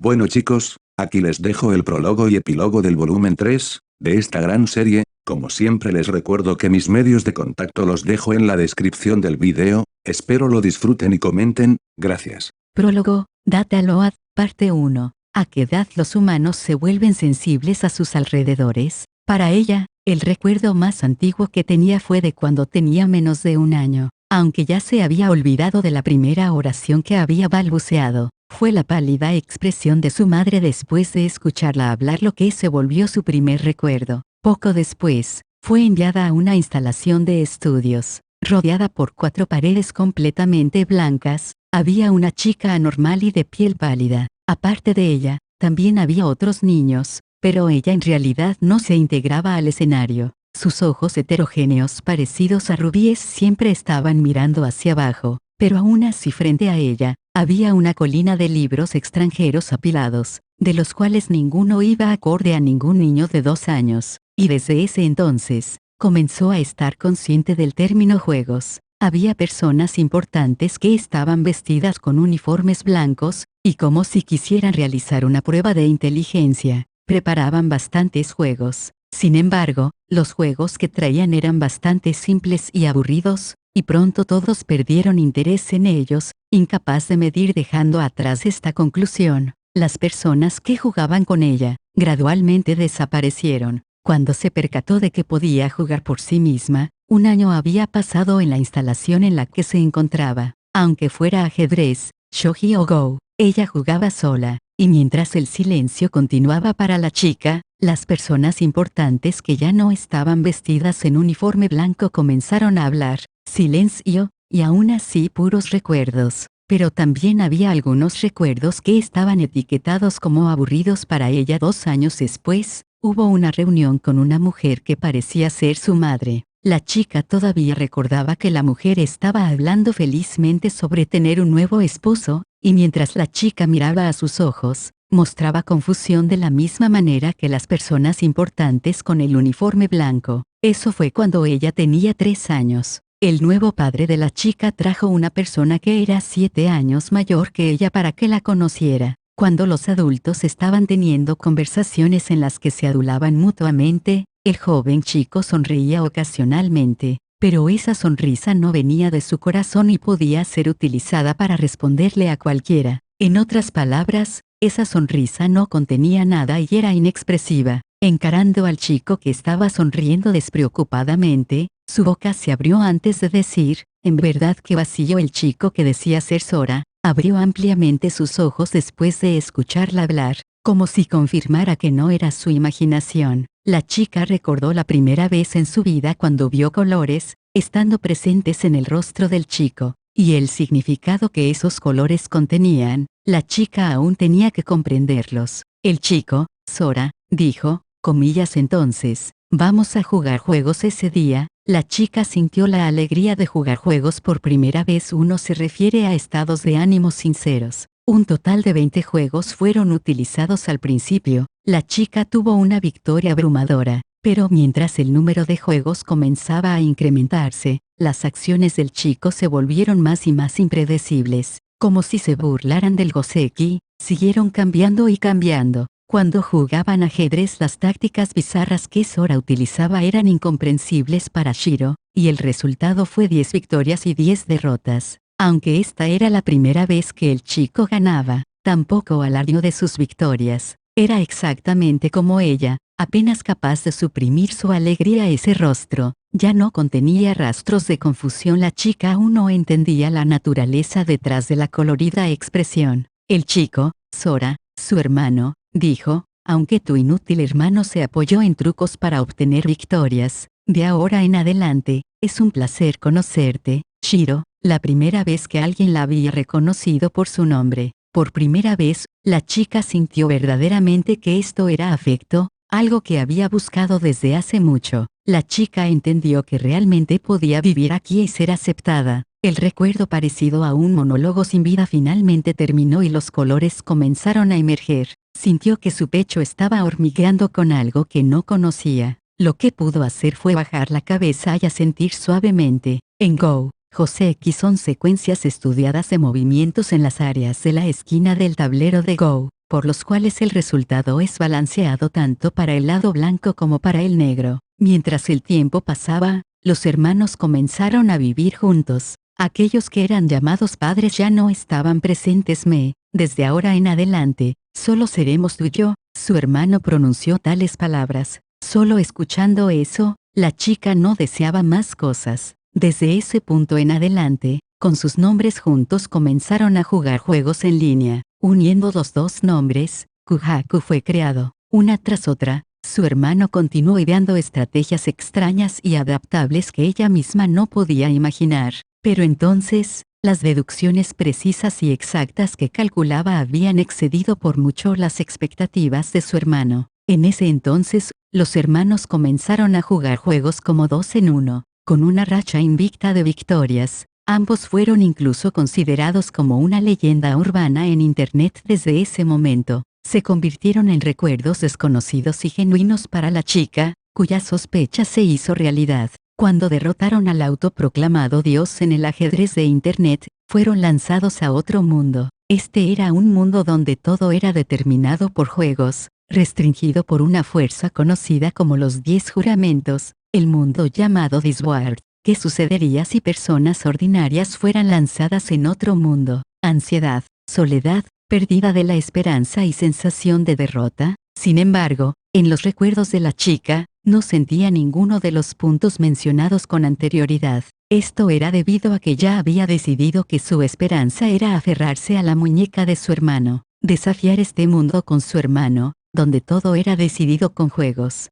Bueno chicos, aquí les dejo el prólogo y epílogo del volumen 3, de esta gran serie. Como siempre les recuerdo que mis medios de contacto los dejo en la descripción del video, espero lo disfruten y comenten, gracias. Prólogo, Data Load, parte 1. ¿A qué edad los humanos se vuelven sensibles a sus alrededores? Para ella, el recuerdo más antiguo que tenía fue de cuando tenía menos de un año. Aunque ya se había olvidado de la primera oración que había balbuceado, fue la pálida expresión de su madre después de escucharla hablar lo que se volvió su primer recuerdo. Poco después, fue enviada a una instalación de estudios. Rodeada por 4 paredes completamente blancas, había una chica anormal y de piel pálida. Aparte de ella, también había otros niños, pero ella en realidad no se integraba al escenario. Sus ojos heterogéneos parecidos a rubíes siempre estaban mirando hacia abajo, pero aún así frente a ella, había una colina de libros extranjeros apilados, de los cuales ninguno iba acorde a ningún niño de 2 años, y desde ese entonces, comenzó a estar consciente del término juegos. Había personas importantes que estaban vestidas con uniformes blancos, y como si quisieran realizar una prueba de inteligencia, preparaban bastantes juegos. Sin embargo, los juegos que traían eran bastante simples y aburridos, y pronto todos perdieron interés en ellos, incapaz de medir dejando atrás esta conclusión. Las personas que jugaban con ella, gradualmente desaparecieron. Cuando se percató de que podía jugar por sí misma, un año había pasado en la instalación en la que se encontraba. Aunque fuera ajedrez, shogi o go, ella jugaba sola, y mientras el silencio continuaba para la chica, las personas importantes que ya no estaban vestidas en uniforme blanco comenzaron a hablar. Silencio, y aún así puros recuerdos. Pero también había algunos recuerdos que estaban etiquetados como aburridos para ella. 2 años después, hubo una reunión con una mujer que parecía ser su madre. La chica todavía recordaba que la mujer estaba hablando felizmente sobre tener un nuevo esposo, y mientras la chica miraba a sus ojos, mostraba confusión de la misma manera que las personas importantes con el uniforme blanco. Eso fue cuando ella tenía 3 años. El nuevo padre de la chica trajo una persona que era 7 años mayor que ella para que la conociera. Cuando los adultos estaban teniendo conversaciones en las que se adulaban mutuamente, el joven chico sonreía ocasionalmente, pero esa sonrisa no venía de su corazón y podía ser utilizada para responderle a cualquiera. En otras palabras, esa sonrisa no contenía nada y era inexpresiva. Encarando al chico que estaba sonriendo despreocupadamente, su boca se abrió antes de decir, en verdad que vacío. El chico que decía ser Sora, abrió ampliamente sus ojos después de escucharla hablar, como si confirmara que no era su imaginación. La chica recordó la primera vez en su vida cuando vio colores, estando presentes en el rostro del chico, y el significado que esos colores contenían. La chica aún tenía que comprenderlos. El chico, Sora, dijo, comillas entonces, vamos a jugar juegos ese día. La chica sintió la alegría de jugar juegos por primera vez. Uno se refiere a estados de ánimo sinceros. Un total de 20 juegos fueron utilizados al principio. La chica tuvo una victoria abrumadora, pero mientras el número de juegos comenzaba a incrementarse, las acciones del chico se volvieron más y más impredecibles. Como si se burlaran del Goseki, siguieron cambiando y cambiando. Cuando jugaban ajedrez, las tácticas bizarras que Sora utilizaba eran incomprensibles para Shiro, y el resultado fue 10 victorias y 10 derrotas. Aunque esta era la primera vez que el chico ganaba, tampoco alardeó de sus victorias. Era exactamente como ella, apenas capaz de suprimir su alegría. Ese rostro ya no contenía rastros de confusión. La chica aún no entendía la naturaleza detrás de la colorida expresión. El chico, Sora, su hermano, dijo, aunque tu inútil hermano se apoyó en trucos para obtener victorias, de ahora en adelante, es un placer conocerte, Shiro. La primera vez que alguien la había reconocido por su nombre, por primera vez, la chica sintió verdaderamente que esto era afecto, algo que había buscado desde hace mucho. La chica entendió que realmente podía vivir aquí y ser aceptada. El recuerdo parecido a un monólogo sin vida finalmente terminó y los colores comenzaron a emerger. Sintió que su pecho estaba hormigueando con algo que no conocía. Lo que pudo hacer fue bajar la cabeza y asentir suavemente. En Go, Joseki son secuencias estudiadas de movimientos en las áreas de la esquina del tablero de Go. por los cuales el resultado es balanceado tanto para el lado blanco como para el negro. Mientras el tiempo pasaba, los hermanos comenzaron a vivir juntos. Aquellos que eran llamados padres ya no estaban presentes. Desde ahora en adelante, solo seremos tú y yo. Su hermano pronunció tales palabras. Solo escuchando eso, la chica no deseaba más cosas. Desde ese punto en adelante, con sus nombres juntos comenzaron a jugar juegos en línea. Uniendo los dos nombres, Kuhaku fue creado. Una tras otra, su hermano continuó ideando estrategias extrañas y adaptables que ella misma no podía imaginar. Pero entonces, las deducciones precisas y exactas que calculaba habían excedido por mucho las expectativas de su hermano. En ese entonces, los hermanos comenzaron a jugar juegos como 2 en 1, con una racha invicta de victorias. Ambos fueron incluso considerados como una leyenda urbana en Internet desde ese momento. Se convirtieron en recuerdos desconocidos y genuinos para la chica, cuya sospecha se hizo realidad. Cuando derrotaron al autoproclamado dios en el ajedrez de Internet, fueron lanzados a otro mundo. Este era un mundo donde todo era determinado por juegos, restringido por una fuerza conocida como los 10 juramentos, el mundo llamado Discworld. ¿Qué sucedería si personas ordinarias fueran lanzadas en otro mundo? Ansiedad, soledad, pérdida de la esperanza y sensación de derrota. Sin embargo, en los recuerdos de la chica, no sentía ninguno de los puntos mencionados con anterioridad. Esto era debido a que ya había decidido que su esperanza era aferrarse a la muñeca de su hermano, desafiar este mundo con su hermano, donde todo era decidido con juegos.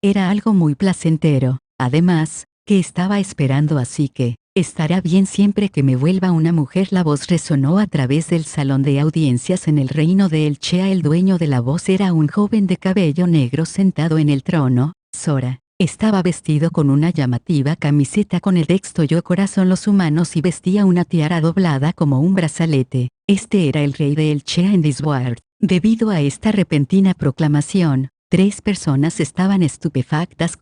Era algo muy placentero. Además, ¿qué estaba esperando? Así que, estará bien siempre que me vuelva una mujer. La voz resonó a través del salón de audiencias en el reino de Elchea. El dueño de la voz era un joven de cabello negro sentado en el trono, Sora. Estaba vestido con una llamativa camiseta con el texto Yo corazón los humanos y vestía una tiara doblada como un brazalete. Este era el rey de Elchea en Discworld. Debido a esta repentina proclamación, 3 personas estaban estupefactas.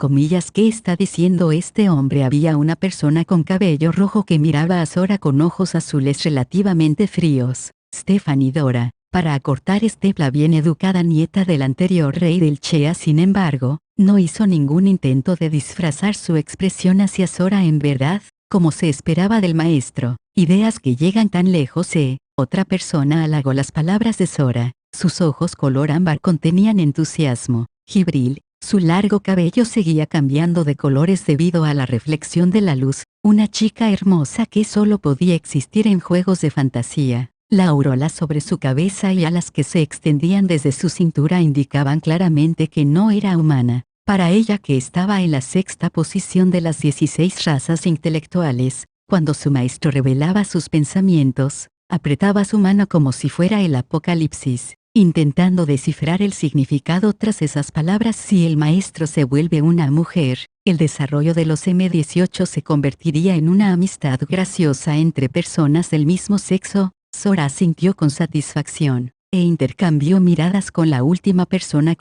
¿Qué está diciendo este hombre? Había una persona con cabello rojo que miraba a Sora con ojos azules relativamente fríos. Stephanie Dora, para acortar, la bien educada nieta del anterior rey del Chea. Sin embargo, no hizo ningún intento de disfrazar su expresión hacia Sora. En verdad, como se esperaba del maestro, ideas que llegan tan lejos. Otra persona halagó las palabras de Sora. Sus ojos color ámbar contenían entusiasmo. Jibril, su largo cabello seguía cambiando de colores debido a la reflexión de la luz. Una chica hermosa que solo podía existir en juegos de fantasía. La aureola sobre su cabeza y alas que se extendían desde su cintura indicaban claramente que no era humana. Para ella, que estaba en la 6ª posición de las 16 razas intelectuales, cuando su maestro revelaba sus pensamientos, apretaba su mano como si fuera el apocalipsis, intentando descifrar el significado tras esas palabras. Si el maestro se vuelve una mujer, el desarrollo de los M18 se convertiría en una amistad graciosa entre personas del mismo sexo. Sora sintió con satisfacción, e intercambió miradas con la última persona.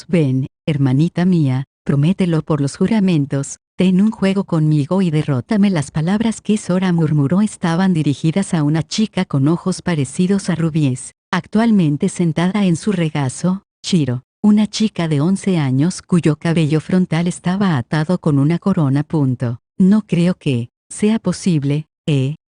Ven, hermanita mía, promételo por los juramentos, ten un juego conmigo y derrótame. Las palabras que Sora murmuró estaban dirigidas a una chica con ojos parecidos a rubíes, actualmente sentada en su regazo, Shiro, una chica de 11 años cuyo cabello frontal estaba atado con una corona. No creo que sea posible,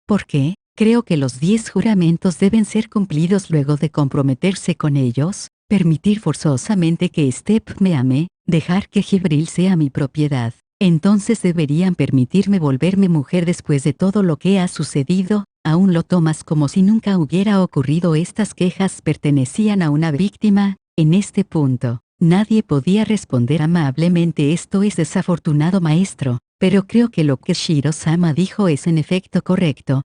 ¿por qué? Creo que los 10 juramentos deben ser cumplidos luego de comprometerse con ellos, permitir forzosamente que Step me ame, dejar que Jibril sea mi propiedad. Entonces deberían permitirme volverme mujer. Después de todo lo que ha sucedido, aún lo tomas como si nunca hubiera ocurrido. Estas quejas pertenecían a una víctima. En este punto, nadie podía responder amablemente. Esto es desafortunado, maestro, pero creo que lo que Shiro-sama dijo es en efecto correcto,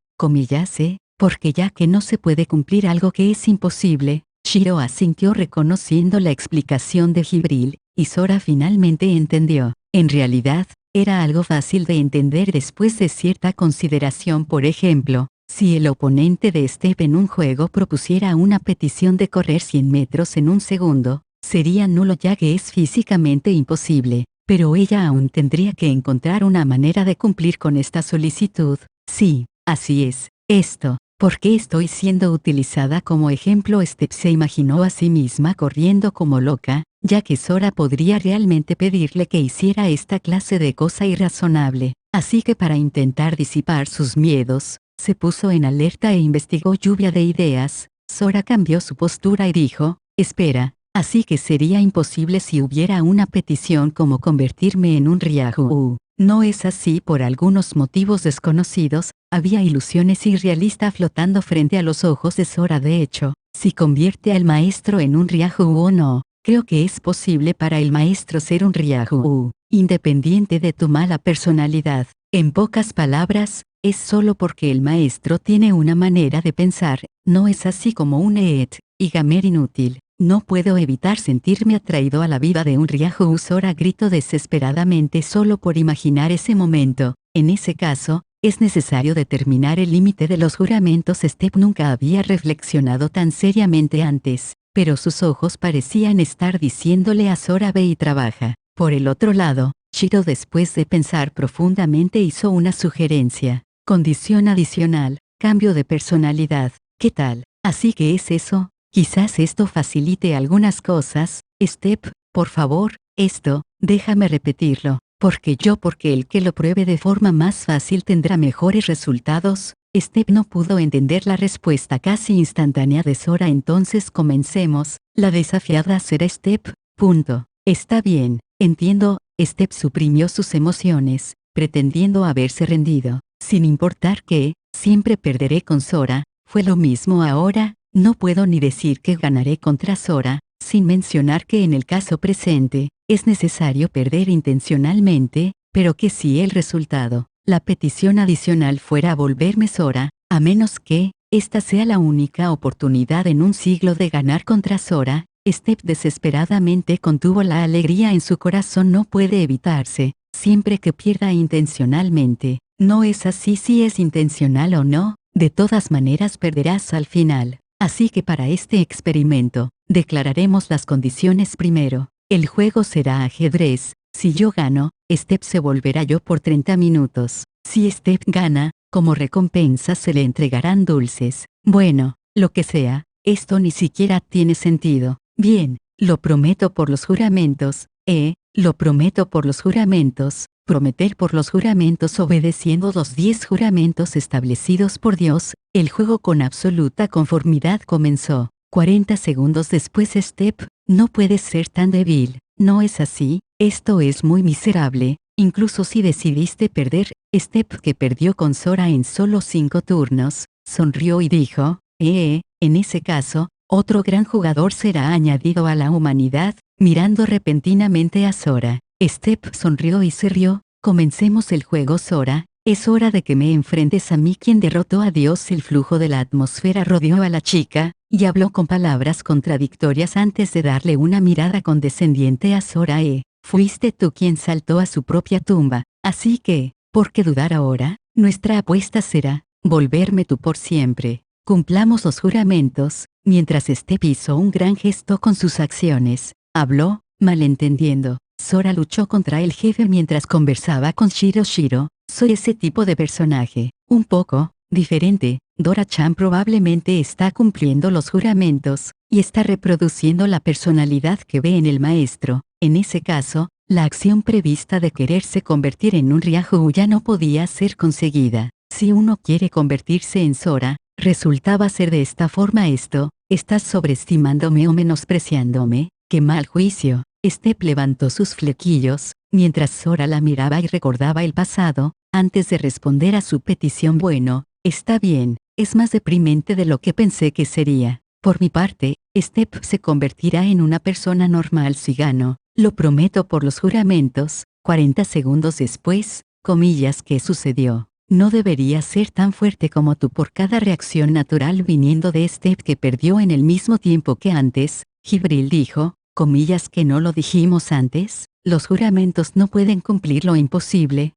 porque ya que no se puede cumplir algo que es imposible. Shiro asintió reconociendo la explicación de Jibril, y Sora finalmente entendió. En realidad, era algo fácil de entender después de cierta consideración. Por ejemplo, si el oponente de Step en un juego propusiera una petición de correr 100 metros en un segundo, sería nulo ya que es físicamente imposible, pero ella aún tendría que encontrar una manera de cumplir con esta solicitud. Sí, así es. Esto, ¿Por qué estoy siendo utilizada como ejemplo? Step se imaginó a sí misma corriendo como loca, ya que Sora podría realmente pedirle que hiciera esta clase de cosa irrazonable. Así que para intentar disipar sus miedos, se puso en alerta e investigó lluvia de ideas. Sora cambió su postura y dijo, espera, así que sería imposible si hubiera una petición como convertirme en un Ryahu. No es así por algunos motivos desconocidos, había ilusiones irrealistas flotando frente a los ojos de Sora. De hecho, si convierte al maestro en un Ryahu o no, creo que es posible para el maestro ser un Ryahu, independiente de tu mala personalidad. En pocas palabras, es solo porque el maestro tiene una manera de pensar, no es así como un y gamer inútil. No puedo evitar sentirme atraído a la vida de un Ryahu. Sora gritó desesperadamente solo por imaginar ese momento. En ese caso, es necesario determinar el límite de los juramentos. Step nunca había reflexionado tan seriamente antes, pero sus ojos parecían estar diciéndole a Sora ve y trabaja. Por el otro lado, Shiro, después de pensar profundamente, hizo una sugerencia. Condición adicional, cambio de personalidad. ¿Qué tal? Así que es eso. Quizás esto facilite algunas cosas. Step, por favor, déjame repetirlo. Porque el que lo pruebe de forma más fácil tendrá mejores resultados. Step no pudo entender la respuesta casi instantánea de Sora. Entonces comencemos. La desafiada será Step. Está bien, entiendo. Step suprimió sus emociones, pretendiendo haberse rendido. Sin importar que, siempre perderé con Sora. Fue lo mismo ahora. No puedo ni decir que ganaré contra Sora, sin mencionar que en el caso presente, es necesario perder intencionalmente, pero que si el resultado, la petición adicional fuera volverme Sora, a menos que, esta sea la única oportunidad en un siglo de ganar contra Sora, Step desesperadamente contuvo la alegría en su corazón. No puede evitarse, siempre que pierda intencionalmente. No es así si es intencional o no, de todas maneras perderás al final. Así que para este experimento, declararemos las condiciones primero. El juego será ajedrez. Si yo gano, Step se volverá yo por 30 minutos. Si Step gana, como recompensa se le entregarán dulces. Bueno, lo que sea, esto ni siquiera tiene sentido. Bien, lo prometo por los juramentos. Lo prometo por los juramentos. Prometer por los juramentos obedeciendo los 10 juramentos establecidos por Dios. El juego con absoluta conformidad comenzó. 40 segundos después. Step, no puedes ser tan débil. No es así, esto es muy miserable, incluso si decidiste perder. Step, que perdió con Sora en solo 5 turnos, sonrió y dijo, en ese caso, otro gran jugador será añadido a la humanidad, mirando repentinamente a Sora. Step sonrió y se rió. Comencemos el juego. Sora, es hora de que me enfrentes a mí. Quien derrotó a Dios. El flujo de la atmósfera rodeó a la chica, y habló con palabras contradictorias antes de darle una mirada condescendiente a Sora. Fuiste tú quien saltó a su propia tumba, así que, ¿por qué dudar ahora? Nuestra apuesta será, volverme tú por siempre. Cumplamos los juramentos. Mientras Step hizo un gran gesto con sus acciones, habló, malentendiendo. Sora luchó contra el jefe mientras conversaba con Shiro. Shiro, soy ese tipo de personaje, un poco diferente. Dora-chan probablemente está cumpliendo los juramentos, y está reproduciendo la personalidad que ve en el maestro. En ese caso, la acción prevista de quererse convertir en un Ryahu ya no podía ser conseguida. Si uno quiere convertirse en Sora, resultaba ser de esta forma. ¿Estás sobreestimándome o menospreciándome? ¡Qué mal juicio! Step levantó sus flequillos, mientras Sora la miraba y recordaba el pasado, antes de responder a su petición. Bueno, está bien, es más deprimente de lo que pensé que sería. Por mi parte, Step se convertirá en una persona normal si gano, lo prometo por los juramentos. 40 segundos después, ¿qué sucedió? No debería ser tan fuerte como tú por cada reacción natural viniendo de Step que perdió en el mismo tiempo que antes. Jibril dijo, que no lo dijimos antes, los juramentos no pueden cumplir lo imposible,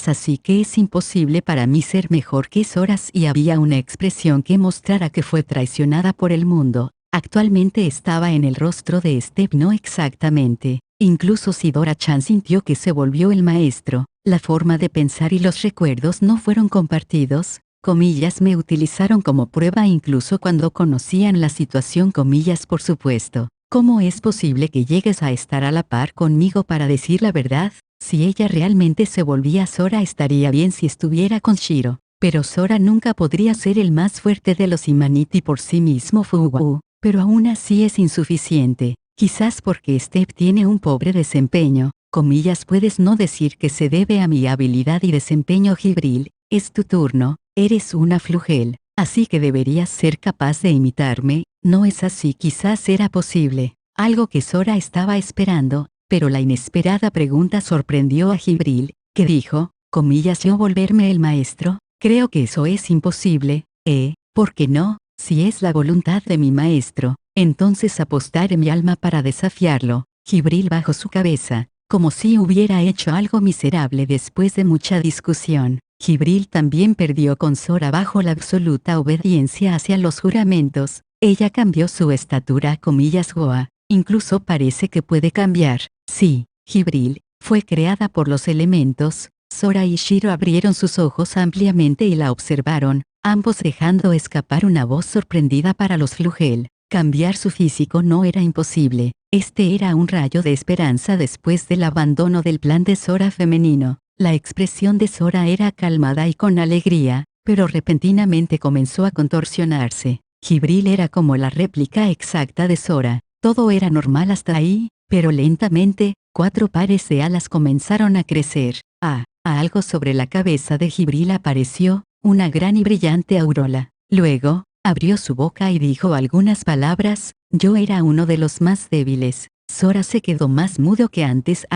así que es imposible para mí ser mejor que Sora. Y había una expresión que mostrara que fue traicionada por el mundo. Actualmente estaba en el rostro de Step. No exactamente, incluso si Dora-chan sintió que se volvió el maestro, la forma de pensar y los recuerdos no fueron compartidos. comillas, me utilizaron como prueba incluso cuando conocían la situación, comillas, por supuesto. ¿Cómo es posible que llegues a estar a la par conmigo para decir la verdad? Si ella realmente se volvía Sora, estaría bien si estuviera con Shiro. Pero Sora nunca podría ser el más fuerte de los Humanity por sí mismo, Fugu. Pero aún así es insuficiente. Quizás porque Step tiene un pobre desempeño, comillas, puedes no decir que se debe a mi habilidad y desempeño, Jibril. Es tu turno, eres una flugel, así que deberías ser capaz de imitarme. No es así, quizás era posible. Algo que Sora estaba esperando, pero la inesperada pregunta sorprendió a Jibril, que dijo, comillas, yo volverme el maestro. Creo que eso es imposible. ¿Por qué no? Si es la voluntad de mi maestro, entonces apostaré mi alma para desafiarlo. Jibril bajó su cabeza, como si hubiera hecho algo miserable después de mucha discusión. Jibril también perdió con Sora bajo la absoluta obediencia hacia los juramentos. Ella cambió su estatura, comillas, Goa. Incluso parece que puede cambiar. Sí, Jibril, fue creada por los elementos. Sora y Shiro abrieron sus ojos ampliamente y la observaron, ambos dejando escapar una voz sorprendida para los Flugel. Cambiar su físico no era imposible. Este era un rayo de esperanza después del abandono del plan de Sora femenino. La expresión de Sora era calmada y con alegría, pero repentinamente comenzó a contorsionarse. Jibril era como la réplica exacta de Sora. Todo era normal hasta ahí, pero lentamente, 4 pares de alas comenzaron a crecer. Algo sobre la cabeza de Jibril apareció, una gran y brillante aureola. Luego, abrió su boca y dijo algunas palabras. Yo era uno de los más débiles. Sora se quedó más mudo que antes.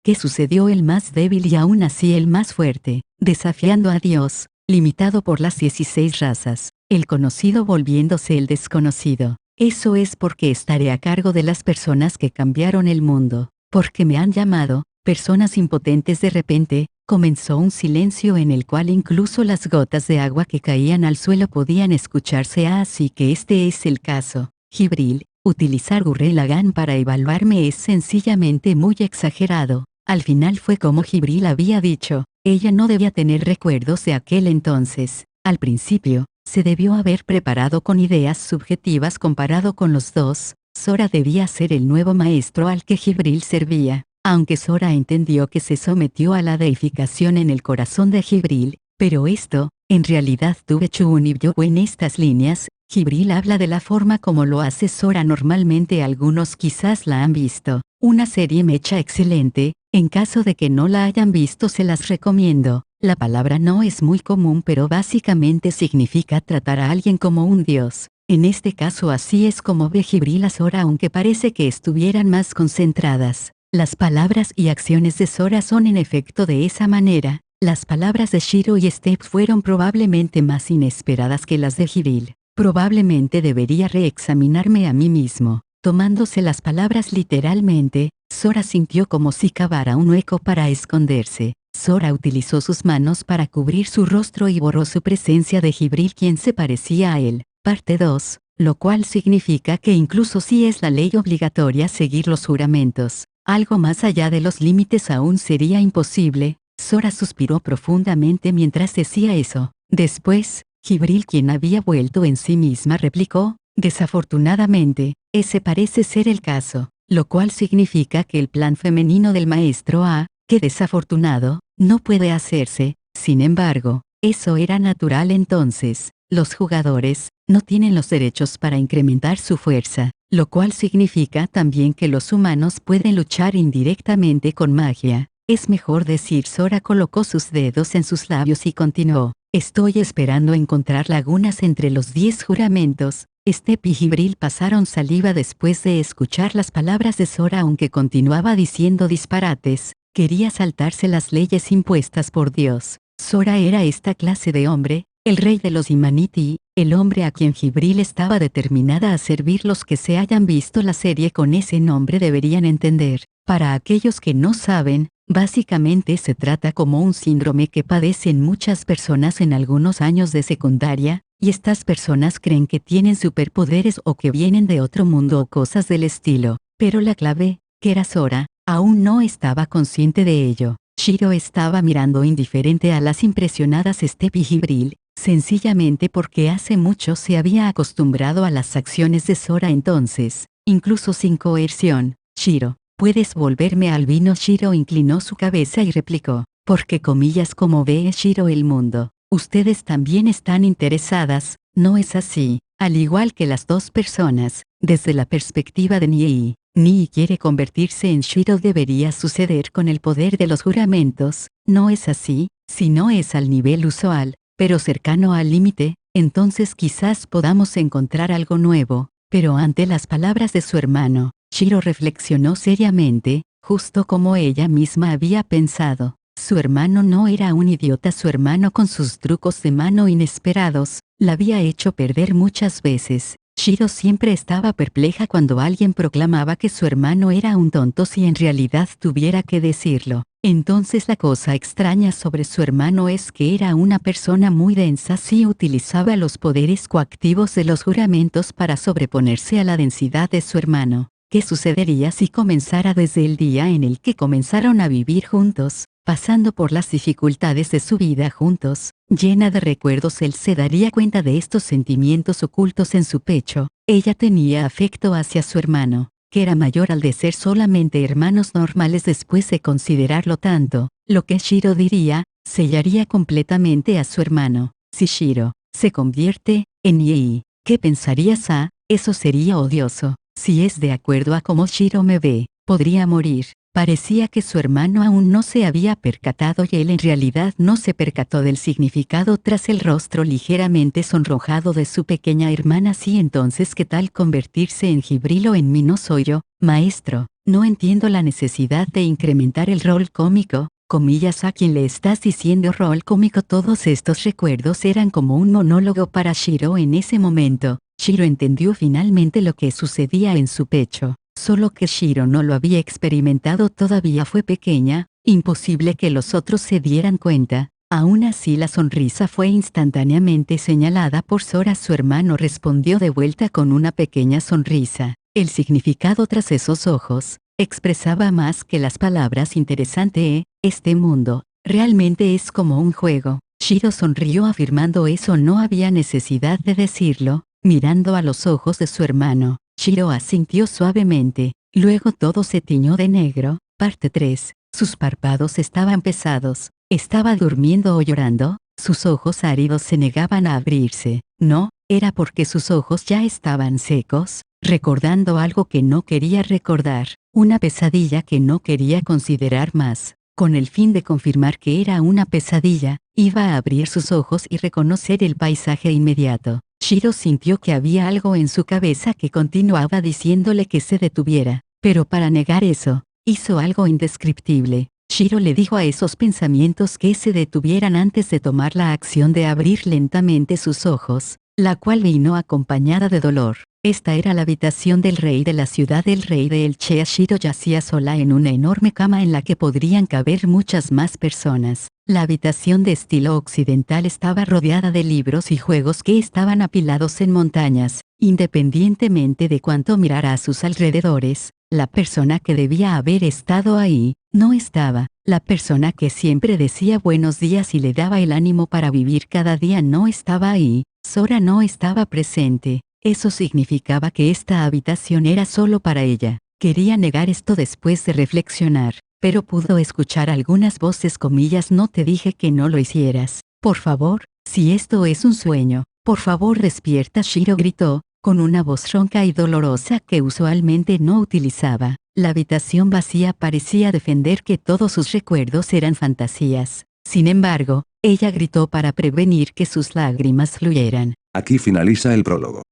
¿Qué sucedió? El más débil y aún así el más fuerte, desafiando a Dios, limitado por las 16 razas, el conocido volviéndose el desconocido. Eso es porque estaré a cargo de las personas que cambiaron el mundo, porque me han llamado, personas impotentes. De repente, comenzó un silencio en el cual incluso las gotas de agua que caían al suelo podían escucharse. Así que este es el caso, Jibril. Utilizar Gurren Lagann para evaluarme es sencillamente muy exagerado. Al final fue como Jibril había dicho, ella no debía tener recuerdos de aquel entonces. Al principio, se debió haber preparado con ideas subjetivas comparado con los dos. Sora debía ser el nuevo maestro al que Jibril servía. Aunque Sora entendió que se sometió a la deificación en el corazón de Jibril, pero esto, en realidad tuve Chunibyo en estas líneas. Jibril habla de la forma como lo hace Sora normalmente. Algunos quizás la han visto. Una serie mecha excelente. En caso de que no la hayan visto, se las recomiendo. La palabra no es muy común, pero básicamente significa tratar a alguien como un dios. En este caso así es como ve Jibril a Sora, aunque parece que estuvieran más concentradas. Las palabras y acciones de Sora son en efecto de esa manera. Las palabras de Shiro y Step fueron probablemente más inesperadas que las de Jibril. Probablemente debería reexaminarme a mí mismo. Tomándose las palabras literalmente, Sora sintió como si cavara un hueco para esconderse. Sora utilizó sus manos para cubrir su rostro y borró su presencia de Jibril, quien se parecía a él. Parte 2, lo cual significa que incluso si es la ley obligatoria seguir los juramentos, algo más allá de los límites aún sería imposible. Sora suspiró profundamente mientras decía eso. Después, Jibril, quien había vuelto en sí misma, replicó, desafortunadamente, ese parece ser el caso, lo cual significa que el plan femenino del maestro que desafortunado, no puede hacerse. Sin embargo, eso era natural entonces. Los jugadores no tienen los derechos para incrementar su fuerza, lo cual significa también que los humanos pueden luchar indirectamente con magia. Es mejor decir. Sora colocó sus dedos en sus labios y continuó. Estoy esperando encontrar lagunas entre los 10 juramentos. Step y Jibril pasaron saliva después de escuchar las palabras de Sora, aunque continuaba diciendo disparates. Quería saltarse las leyes impuestas por Dios. Sora era esta clase de hombre, el rey de los Humanity, el hombre a quien Jibril estaba determinada a servir. Los que se hayan visto la serie con ese nombre deberían entender. Para aquellos que no saben, básicamente se trata como un síndrome que padecen muchas personas en algunos años de secundaria, y estas personas creen que tienen superpoderes o que vienen de otro mundo o cosas del estilo. Pero la clave, que era Sora, aún no estaba consciente de ello. Shiro estaba mirando indiferente a las impresionadas Step y Jibril. sencillamente porque hace mucho se había acostumbrado a las acciones de Sora entonces, incluso sin coerción. Shiro, ¿puedes volverme al vino? Shiro inclinó su cabeza y replicó, porque comillas como ve Shiro el mundo. Ustedes también están interesadas, ¿no es así? Al igual que las dos personas, desde la perspectiva de Nii. Nii quiere convertirse en Shiro. Debería suceder con el poder de los juramentos, ¿no es así? Si no es al nivel usual, pero cercano al límite, entonces quizás podamos encontrar algo nuevo. Pero ante las palabras de su hermano, Shiro reflexionó seriamente, justo como ella misma había pensado. Su hermano no era un idiota. Su hermano con sus trucos de mano inesperados, la había hecho perder muchas veces. Shiro siempre estaba perpleja cuando alguien proclamaba que su hermano era un tonto si en realidad tuviera que decirlo. Entonces la cosa extraña sobre su hermano es que era una persona muy densa si utilizaba los poderes coactivos de los juramentos para sobreponerse a la densidad de su hermano. ¿Qué sucedería si comenzara desde el día en el que comenzaron a vivir juntos? Pasando por las dificultades de su vida juntos, llena de recuerdos, él se daría cuenta de estos sentimientos ocultos en su pecho. Ella tenía afecto hacia su hermano, que era mayor al de ser solamente hermanos normales después de considerarlo tanto. Lo que Shiro diría, sellaría completamente a su hermano. Si Shiro se convierte en Yei, ¿qué pensarías? Eso sería odioso. Si es de acuerdo a cómo Shiro me ve, podría morir. Parecía que su hermano aún no se había percatado y él en realidad no se percató del significado tras el rostro ligeramente sonrojado de su pequeña hermana. Sí, entonces ¿qué tal convertirse en Jibril o en mí? No soy yo, maestro. No entiendo la necesidad de incrementar el rol cómico. Comillas, ¿a quién le estás diciendo rol cómico? Todos estos recuerdos eran como un monólogo para Shiro en ese momento. Shiro entendió finalmente lo que sucedía en su pecho. Solo que Shiro no lo había experimentado todavía. Fue pequeña, imposible que los otros se dieran cuenta. Aún así la sonrisa fue instantáneamente señalada por Sora. Su hermano respondió de vuelta con una pequeña sonrisa. El significado tras esos ojos expresaba más que las palabras. Interesante, este mundo realmente es como un juego. Shiro sonrió afirmando eso. No había necesidad de decirlo. Mirando a los ojos de su hermano, Shiro asintió suavemente. Luego todo se tiñó de negro. Parte 3. Sus párpados estaban pesados. ¿Estaba durmiendo o llorando? Sus ojos áridos se negaban a abrirse. No, era porque sus ojos ya estaban secos, recordando algo que no quería recordar, una pesadilla que no quería considerar más. Con el fin de confirmar que era una pesadilla, iba a abrir sus ojos y reconocer el paisaje inmediato. Shiro sintió que había algo en su cabeza que continuaba diciéndole que se detuviera, pero para negar eso, hizo algo indescriptible. Shiro le dijo a esos pensamientos que se detuvieran antes de tomar la acción de abrir lentamente sus ojos, la cual vino acompañada de dolor. Esta era la habitación del rey de la ciudad. El rey de Elchea. Shiro yacía sola en una enorme cama en la que podrían caber muchas más personas. La habitación de estilo occidental estaba rodeada de libros y juegos que estaban apilados en montañas. Independientemente de cuánto mirara a sus alrededores, la persona que debía haber estado ahí, no estaba. La persona que siempre decía buenos días y le daba el ánimo para vivir cada día no estaba ahí. Sora no estaba presente. Eso significaba que esta habitación era solo para ella. Quería negar esto después de reflexionar, pero pudo escuchar algunas voces. Comillas, no te dije que no lo hicieras. Por favor, si esto es un sueño, por favor despierta. Shiro gritó, con una voz ronca y dolorosa que usualmente no utilizaba. La habitación vacía parecía defender que todos sus recuerdos eran fantasías. Sin embargo, ella gritó para prevenir que sus lágrimas fluyeran. Aquí finaliza el prólogo.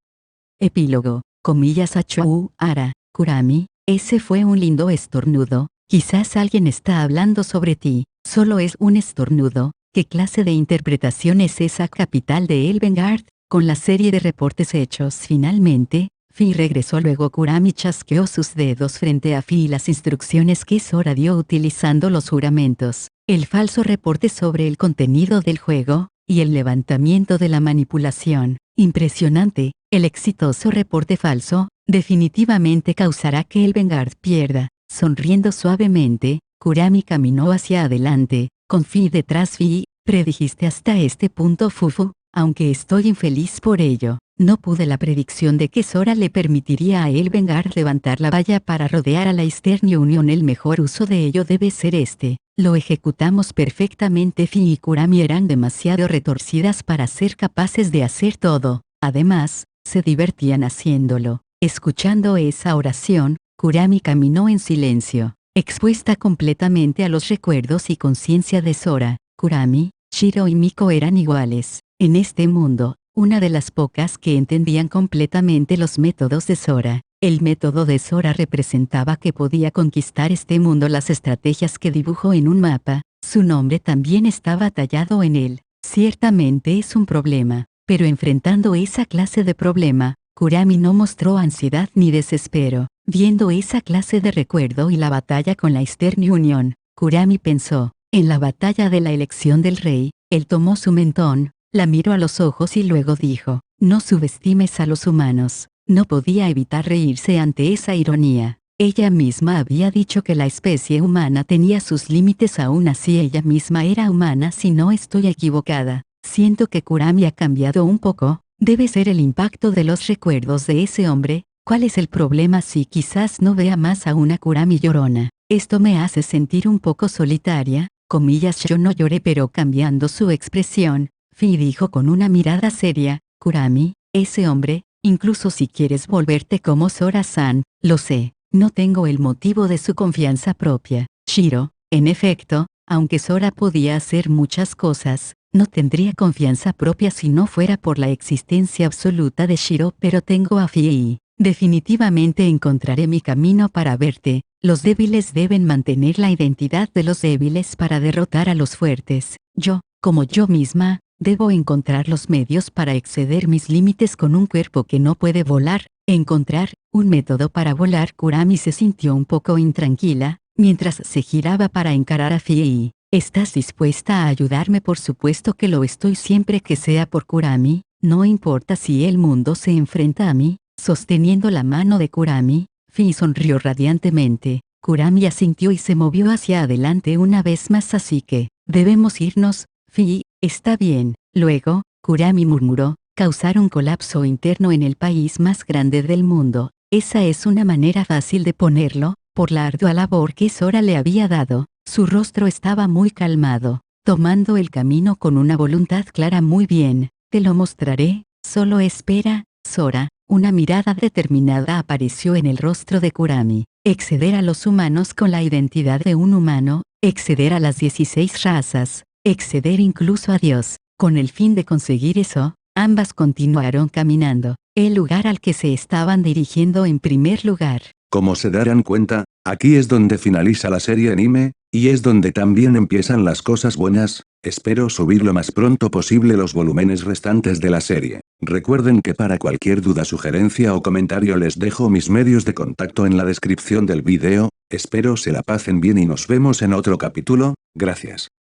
Epílogo. Comillas, Achou, Ara, Kurami, ese fue un lindo estornudo. Quizás alguien está hablando sobre ti. Solo es un estornudo. ¿Qué clase de interpretación es esa? Capital de Elbengard. Con la serie de reportes hechos finalmente, Fi regresó. Luego Kurami chasqueó sus dedos frente a Fi y las instrucciones que Sora dio utilizando los juramentos, el falso reporte sobre el contenido del juego, y el levantamiento de la manipulación. Impresionante. El exitoso reporte falso, definitivamente causará que Elbengard pierda. Sonriendo suavemente, Kurami caminó hacia adelante, con Fi detrás. Fi, predijiste hasta este punto, Fufu. aunque estoy infeliz por ello. No pude la predicción de que Sora le permitiría a él vengar levantar la valla para rodear a la Eastern Union. El mejor uso de ello debe ser este. Lo ejecutamos perfectamente. Fi y Kurami eran demasiado retorcidas para ser capaces de hacer todo. Además, se divertían haciéndolo. Escuchando esa oración, Kurami caminó en silencio, expuesta completamente a los recuerdos y conciencia de Sora. Kurami, Shiro y Miko eran iguales. En este mundo, una de las pocas que entendían completamente los métodos de Sora. El método de Sora representaba que podía conquistar este mundo. Las estrategias que dibujó en un mapa, su nombre también estaba tallado en él. Ciertamente es un problema, pero enfrentando esa clase de problema, Kurami no mostró ansiedad ni desespero. Viendo esa clase de recuerdo y la batalla con la Eastern Union, Kurami pensó, en la batalla de la elección del rey, él tomó su mentón, la miró a los ojos y luego dijo, no subestimes a los humanos. No podía evitar reírse ante esa ironía. Ella misma había dicho que la especie humana tenía sus límites. Aún así ella misma era humana. Si no estoy equivocada, siento que Kurami ha cambiado un poco. Debe ser el impacto de los recuerdos de ese hombre. ¿Cuál es el problema si quizás no vea más a una Kurami llorona? Esto me hace sentir un poco solitaria. Comillas, yo no lloré, pero cambiando su expresión, Fi dijo con una mirada seria, Kurami, ese hombre, incluso si quieres volverte como Sora-san, lo sé, no tengo el motivo de su confianza propia. Shiro, en efecto, aunque Sora podía hacer muchas cosas, no tendría confianza propia si no fuera por la existencia absoluta de Shiro, pero tengo a Fi y definitivamente encontraré mi camino para verte. Los débiles deben mantener la identidad de los débiles para derrotar a los fuertes. Yo, como yo misma, debo encontrar los medios para exceder mis límites con un cuerpo que no puede volar. Encontrar un método para volar. Kurami se sintió un poco intranquila, mientras se giraba para encarar a Fi. ¿Estás dispuesta a ayudarme? Por supuesto que lo estoy, siempre que sea por Kurami, no importa si el mundo se enfrenta a mí. Sosteniendo la mano de Kurami, Fi sonrió radiantemente. Kurami asintió y se movió hacia adelante una vez más. Así que, debemos irnos, Fi. Está bien. Luego, Kurami murmuró, causar un colapso interno en el país más grande del mundo. Esa es una manera fácil de ponerlo. Por la ardua labor que Sora le había dado, su rostro estaba muy calmado, tomando el camino con una voluntad clara. Muy bien, te lo mostraré, solo espera, Sora. Una mirada determinada apareció en el rostro de Kurami. Exceder a los humanos con la identidad de un humano, exceder a las 16 razas, exceder incluso a Dios. Con el fin de conseguir eso, ambas continuaron caminando, el lugar al que se estaban dirigiendo en primer lugar. Como se darán cuenta, aquí es donde finaliza la serie anime, y es donde también empiezan las cosas buenas. Espero subir lo más pronto posible los volúmenes restantes de la serie. Recuerden que para cualquier duda, sugerencia o comentario les dejo mis medios de contacto en la descripción del video. Espero se la pasen bien y nos vemos en otro capítulo. Gracias.